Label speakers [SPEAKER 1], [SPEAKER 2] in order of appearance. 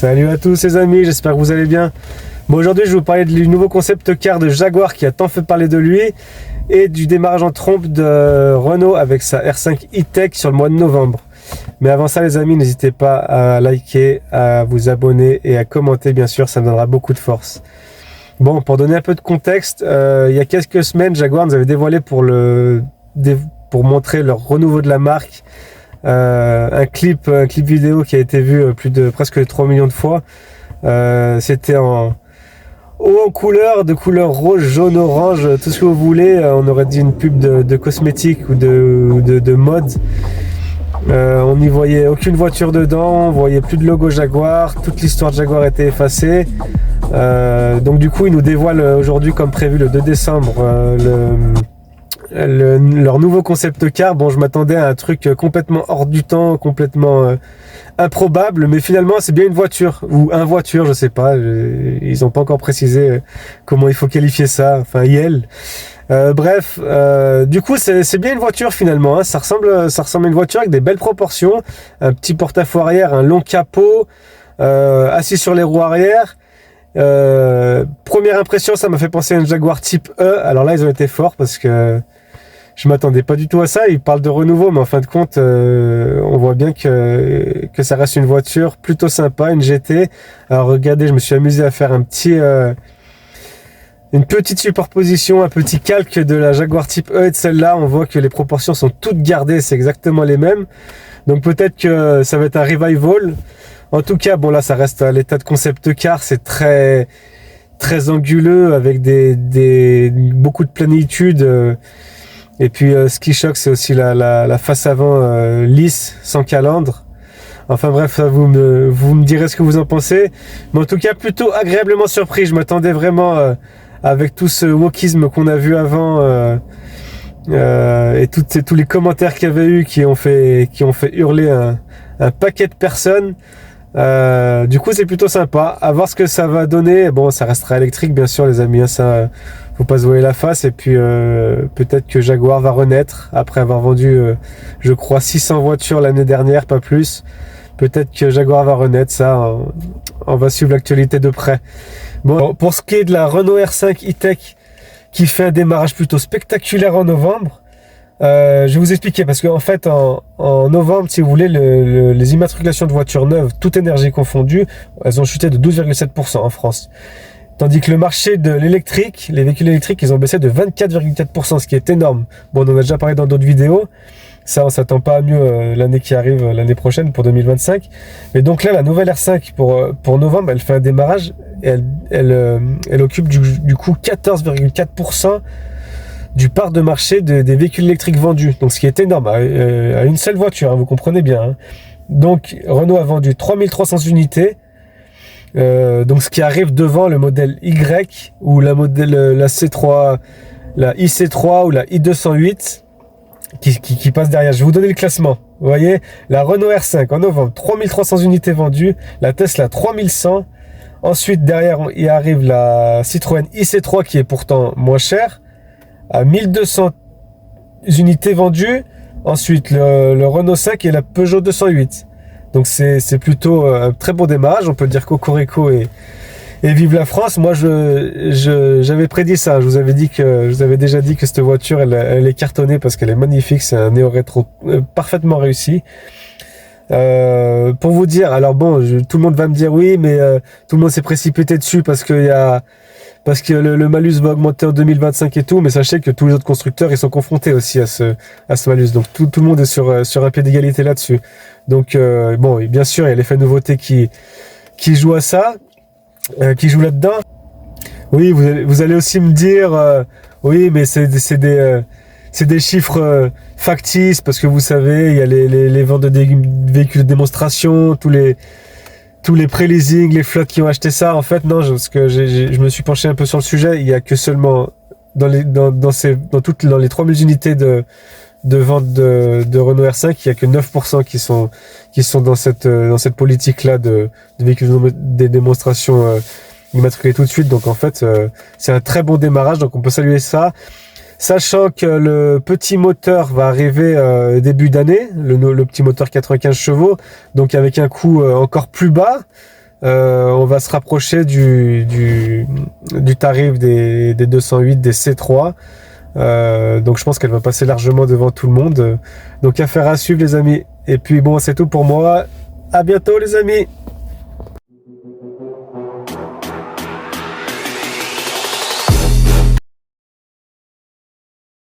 [SPEAKER 1] Salut à tous les amis, j'espère que vous allez bien. Bon, aujourd'hui je vais vous parler du nouveau concept car de Jaguar qui a tant fait parler de lui et du démarrage en trompe de Renault avec sa R5 E-Tech sur le mois de novembre. Mais avant ça les amis, n'hésitez pas à liker, à vous abonner et à commenter bien sûr, ça me donnera beaucoup de force. Bon, pour donner un peu de contexte, il y a quelques semaines Jaguar nous avait dévoilé pour montrer leur renouveau de la marque un clip vidéo qui a été vu plus de presque 3 millions de fois. C'était en couleur, de couleur rouge, jaune, orange, tout ce que vous voulez. On aurait dit une pub de cosmétiques ou de mode. On n'y voyait aucune voiture dedans, on voyait plus de logo Jaguar, toute l'histoire de Jaguar était effacée. Donc du coup ils nous dévoilent aujourd'hui comme prévu le 2 décembre leur nouveau concept car. Bon, je m'attendais à un truc complètement hors du temps, complètement improbable, mais finalement c'est bien une voiture ou un voiture, je sais pas, ils n'ont pas encore précisé comment il faut qualifier ça, enfin IL. Bref, du coup c'est bien une voiture finalement, hein. Ça ressemble à une voiture avec des belles proportions, un petit porte-à-faux arrière, un long capot, assis sur les roues arrière. Première impression, ça m'a fait penser à une Jaguar type E. Alors là ils ont été forts parce que je m'attendais pas du tout à ça. Ils parlent de renouveau, mais en fin de compte on voit bien que ça reste une voiture plutôt sympa, une GT. Alors regardez, je me suis amusé à faire une petite superposition, un petit calque de la Jaguar type E et de celle-là. On voit que les proportions sont toutes gardées, c'est exactement les mêmes. Donc peut-être que ça va être un revival. En tout cas, bon là ça reste à l'état de concept car, c'est très anguleux avec beaucoup de plénitude. Et puis ce qui choque, c'est aussi la face avant lisse, sans calandre. Enfin bref, vous me direz ce que vous en pensez. Mais en tout cas, plutôt agréablement surpris. Je m'attendais vraiment, avec tout ce wokisme qu'on a vu avant, et tous les commentaires qu'il y avait eu qui ont fait hurler un paquet de personnes. Du coup c'est plutôt sympa, à voir ce que ça va donner. Bon, ça restera électrique bien sûr les amis, hein, ça faut pas se voiler la face. Et puis peut-être que Jaguar va renaître après avoir vendu je crois 600 voitures l'année dernière, pas plus. Peut-être que Jaguar va renaître, ça on va suivre l'actualité de près. Bon, pour ce qui est de la Renault R5 E-Tech qui fait un démarrage plutôt spectaculaire en novembre, je vais vous expliquer parce qu'en fait en novembre, si vous voulez, les immatriculations de voitures neuves, toute énergie confondue, elles ont chuté de 12,7% en France. Tandis que le marché de l'électrique, les véhicules électriques, ils ont baissé de 24,4%, ce qui est énorme. Bon, on en a déjà parlé dans d'autres vidéos. Ça, on s'attend pas à mieux l'année qui arrive, l'année prochaine, pour 2025. Mais donc là, la nouvelle R5 pour novembre, elle fait un démarrage et elle occupe du coup 14,4% du part de marché des véhicules électriques vendus. Donc ce qui est énorme, à une seule voiture, hein, vous comprenez bien. Hein. Donc Renault a vendu 3300 unités. Donc ce qui arrive devant le modèle Y ou la C3, la IC3 ou la i208 qui passe derrière. Je vais vous donner le classement. Vous voyez, la Renault R5 en novembre, 3300 unités vendues, la Tesla 3100. Ensuite derrière il arrive la Citroën IC3 qui est pourtant moins chère, à 1200 unités vendues. Ensuite le Renault 5 et la Peugeot 208. Donc c'est plutôt un très bon démarrage. On peut dire cocorico et vive la France. Moi j'avais prédit ça. Je vous avais déjà dit que cette voiture elle est cartonnée parce qu'elle est magnifique. C'est un néo-rétro parfaitement réussi. Pour vous dire, alors bon, tout le monde va me dire oui, mais tout le monde s'est précipité dessus parce que le malus va augmenter en 2025 et tout, mais sachez que tous les autres constructeurs ils sont confrontés aussi à ce malus, donc tout le monde est sur un pied d'égalité là-dessus. Donc bon, et bien sûr il y a l'effet nouveauté qui joue à ça, qui joue là-dedans. Oui, vous allez aussi me dire oui, mais c'est des chiffres factices parce que vous savez il y a les ventes de véhicules de démonstration, tous les pré-leasing, les flottes qui ont acheté ça. En fait non, parce que je me suis penché un peu sur le sujet. Il y a que seulement dans les 3000 unités de vente de Renault R5, il y a que 9% qui sont dans cette politique là de véhicules de démonstration immatriculés tout de suite. Donc en fait c'est un très bon démarrage, donc on peut saluer ça. Sachant que le petit moteur va arriver début d'année, le petit moteur 95 chevaux, donc avec un coût encore plus bas, On va se rapprocher du tarif des 208, des C3. Donc je pense qu'elle va passer largement devant tout le monde. Donc affaire à suivre les amis. Et puis bon, c'est tout pour moi. À bientôt les amis.